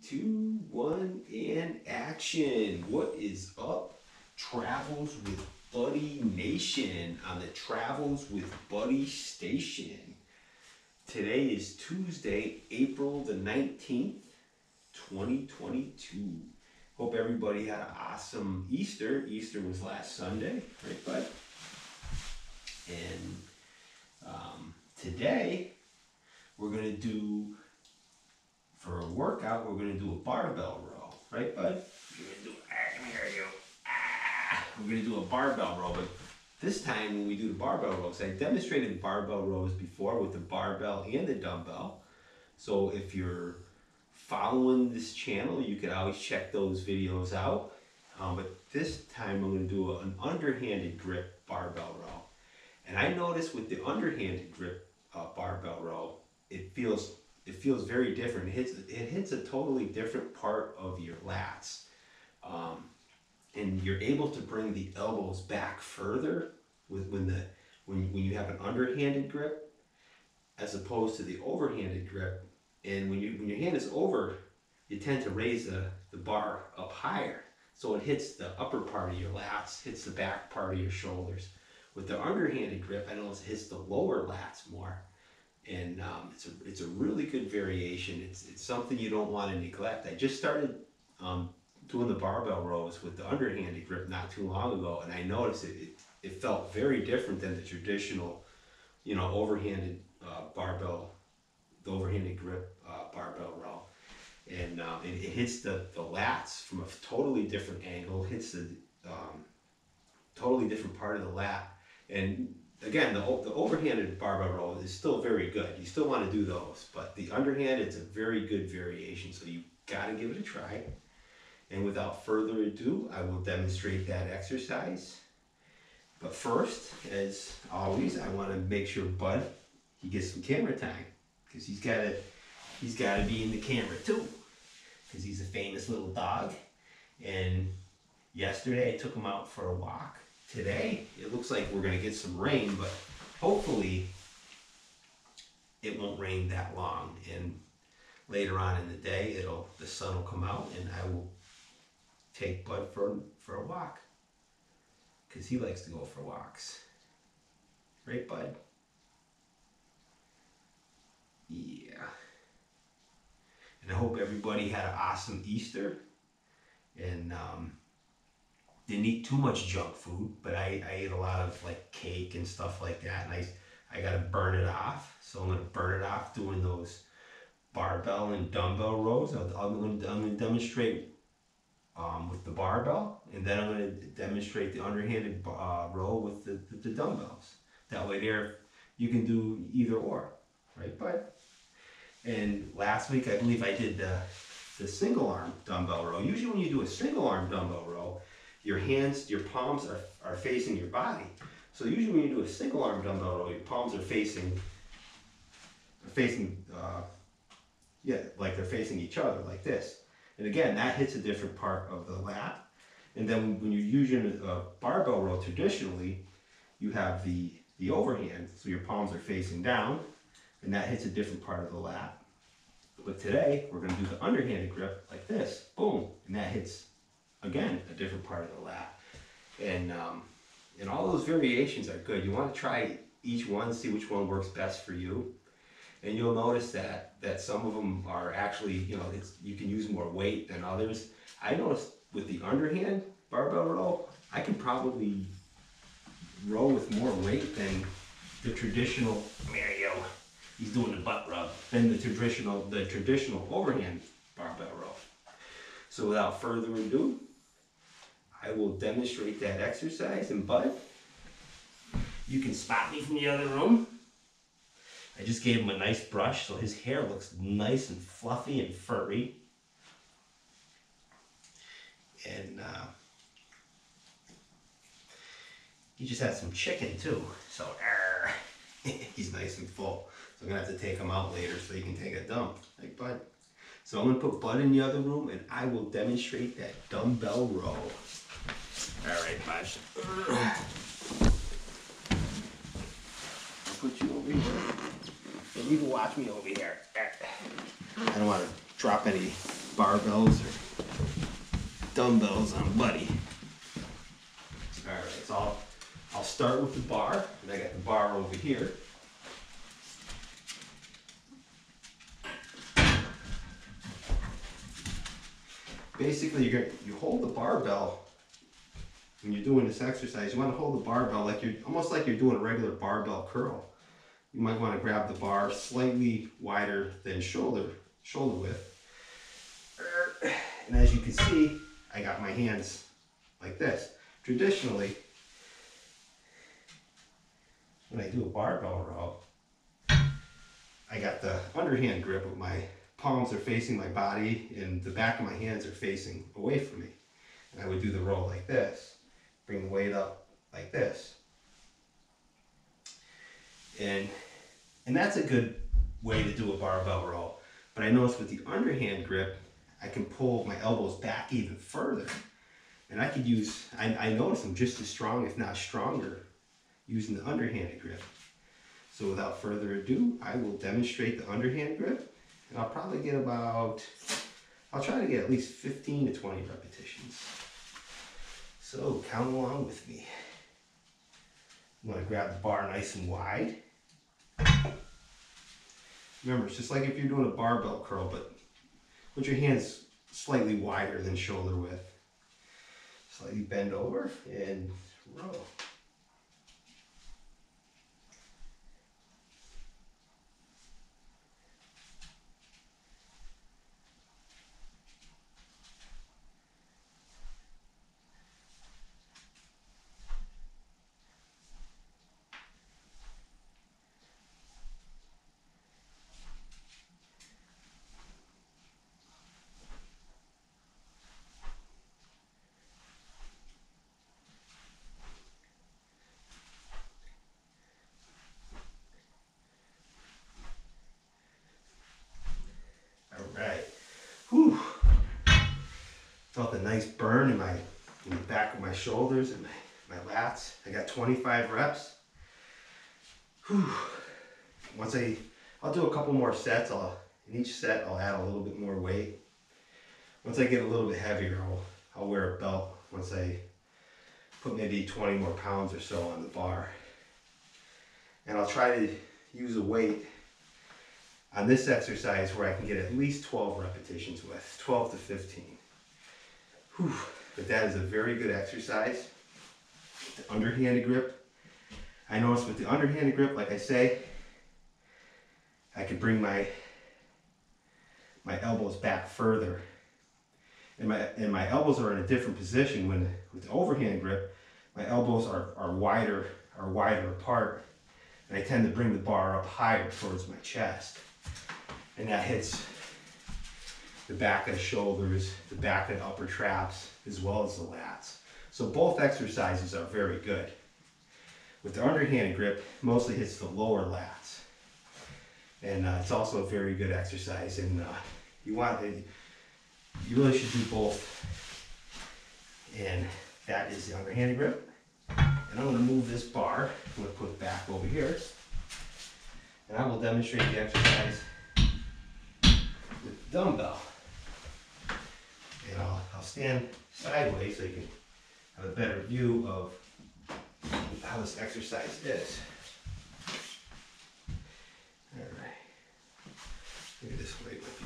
2, 1, and action. What is up, Travels with Buddy Nation on the Travels with Buddy Station? Today is Tuesday, April the 19th, 2022. Hope everybody had an awesome Easter. Easter was last Sunday, right, bud? And today we're going to do, for a workout, we're going to do a barbell row, right, bud? We're going to do a barbell row, but this time when we do the barbell rows, I demonstrated barbell rows before with the barbell and the dumbbell. So if you're following this channel, you can always check those videos out. But this time I'm going to do an underhanded grip barbell row. And I noticed with the underhanded grip barbell row, it feels very different. It hits a totally different part of your lats. And you're able to bring the elbows back further when you have an underhanded grip as opposed to the overhanded grip. And when your hand is over, you tend to raise the bar up higher. So it hits the upper part of your lats, hits the back part of your shoulders. With the underhanded grip, I notice it hits the lower lats more. And it's a really good variation. It's something you don't want to neglect. I just started doing the barbell rows with the underhanded grip not too long ago, and I noticed it felt very different than the traditional, overhanded the overhanded grip barbell row. And it hits the lats from a totally different angle, hits the totally different part of the lat. And again, the overhanded barbell row is still very good. You still want to do those, but the underhand, it's a very good variation, so you got to give it a try. And without further ado, I will demonstrate that exercise. But first, as always, I want to make sure Bud, he gets some camera time, because he's got to be in the camera too, because he's a famous little dog. And yesterday I took him out for a walk. Today it looks like we're going to get some rain, but hopefully it won't rain that long. And later on in the day, the sun will come out, and I will take Bud for a walk, because he likes to go for walks. Right, Bud? Yeah. And I hope everybody had an awesome Easter, and didn't eat too much junk food, but I ate a lot of like cake and stuff like that, and I got to burn it off. So I'm going to burn it off doing those barbell and dumbbell rows. I'm going to demonstrate with the barbell, and then I'm going to demonstrate the underhanded row with the dumbbells. That way you can do either or, right, bud? And last week I believe I did the single arm dumbbell row. Usually when you do a single arm dumbbell row, your palms are facing your body. So usually when you do a single arm dumbbell row, your palms are facing like they're facing each other like this. And again, that hits a different part of the lat. And then when you're using a barbell row traditionally, you have the overhand, so your palms are facing down, and that hits a different part of the lat. But today, we're going to do the underhanded grip like this, boom, and that hits, again, a different part of the lat. And all those variations are good. You want to try each one, see which one works best for you. And you'll notice that some of them are actually, you can use more weight than others. I noticed with the underhand barbell row, I can probably row with more weight than the traditional, there you go, he's doing the butt rub, than the traditional overhand barbell row. So without further ado, I will demonstrate that exercise. And Bud, you can spot me from the other room. I just gave him a nice brush, so his hair looks nice and fluffy and furry. And he just had some chicken too, so he's nice and full. So I'm gonna have to take him out later so he can take a dump, like Bud. So I'm gonna put Bud in the other room, and I will demonstrate that dumbbell row. All right, Bud. I'll put you over here. And you can watch me over here. I don't want to drop any barbells or dumbbells on Buddy. Alright, so I'll start with the bar, and I got the bar over here. Basically, you hold the barbell when you're doing this exercise. You want to hold the barbell like almost like you're doing a regular barbell curl. You might want to grab the bar slightly wider than shoulder width. And as you can see, I got my hands like this. Traditionally, when I do a barbell row, I got the underhand grip with my palms are facing my body and the back of my hands are facing away from me. And I would do the row like this, bring the weight up like this. And that's a good way to do a barbell row. But I noticed with the underhand grip, I can pull my elbows back even further. And I could use, I noticed I'm just as strong, if not stronger, using the underhanded grip. So without further ado, I will demonstrate the underhand grip. And I'll probably get I'll try to get at least 15 to 20 repetitions. So count along with me. You want to grab the bar nice and wide. Remember, it's just like if you're doing a barbell curl, but put your hands slightly wider than shoulder width. Slightly bend over and row. Alright. Whew. Felt a nice burn in the back of my shoulders and my lats. I got 25 reps. Whew. I'll do a couple more sets. In each set I'll add a little bit more weight. Once I get a little bit heavier, I'll wear a belt once I put maybe 20 more pounds or so on the bar. And I'll try to use a weight on this exercise where I can get at least 12 repetitions with, 12 to 15. Whew. But that is a very good exercise. The underhanded grip. I noticed with the underhanded grip, like I say, I can bring my elbows back further. And my elbows are in a different position when with the overhand grip, my elbows are wider apart. And I tend to bring the bar up higher towards my chest. And that hits the back of the shoulders, the back of the upper traps, as well as the lats. So both exercises are very good. With the underhanded grip, mostly hits the lower lats. And it's also a very good exercise. And you really should do both. And that is the underhanded grip. And I'm going to move this bar. I'm going to put it back over here. And I will demonstrate the exercise with the dumbbell. And I'll stand sideways so you can have a better view of how this exercise is. Alright. Maybe this way might be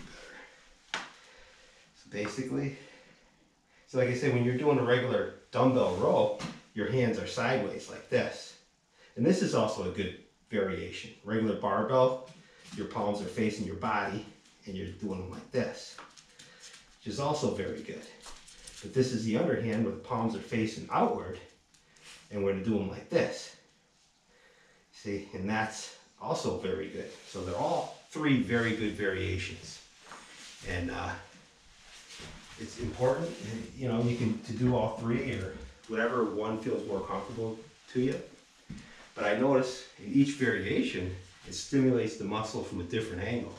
better. So basically, like I said, when you're doing a regular dumbbell row, your hands are sideways like this. And this is also a good variation. Regular barbell, your palms are facing your body and you're doing them like this, which is also very good. But this is the underhand where the palms are facing outward and we're going to do them like this. See, and that's also very good. So they're all three very good variations. And it's important, you know, you can to do all three or whatever one feels more comfortable to you. But I notice in each variation, it stimulates the muscle from a different angle.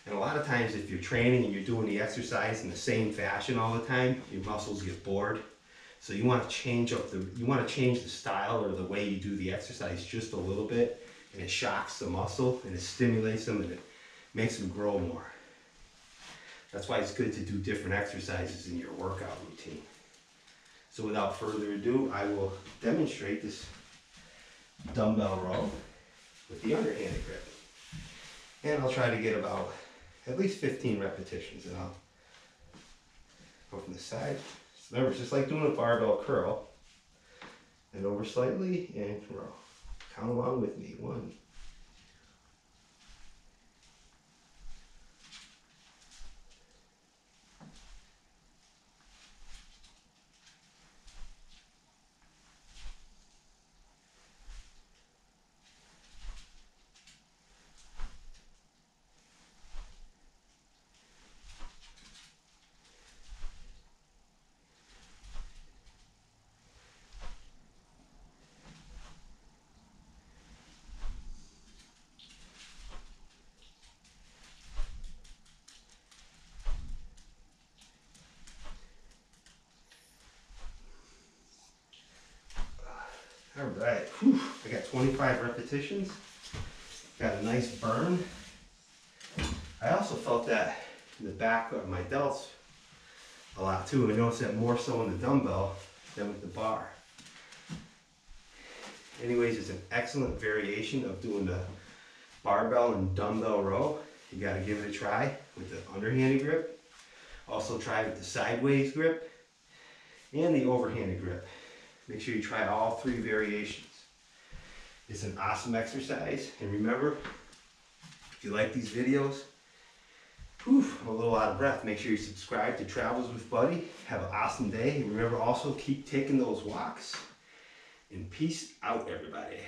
And a lot of times if you're training and you're doing the exercise in the same fashion all the time, your muscles get bored. So you want to change the style or the way you do the exercise just a little bit, and it shocks the muscle and it stimulates them and it makes them grow more. That's why it's good to do different exercises in your workout routine. So without further ado, I will demonstrate this dumbbell row with the underhanded grip. And I'll try to get about at least 15 repetitions, and I'll go from the side. So remember, it's just like doing a barbell curl. And over slightly and row. Count along with me. 1. All right, whew. I got 25 repetitions. Got a nice burn. I also felt that in the back of my delts a lot too. I noticed that more so on the dumbbell than with the bar. Anyways, it's an excellent variation of doing the barbell and dumbbell row. You got to give it a try with the underhanded grip. Also try with the sideways grip and the overhanded grip. Make sure you try all 3 variations. It's an awesome exercise. And remember, if you like these videos, I'm a little out of breath. Make sure you subscribe to Travels with Buddy. Have an awesome day. And remember also, keep taking those walks. And peace out, everybody.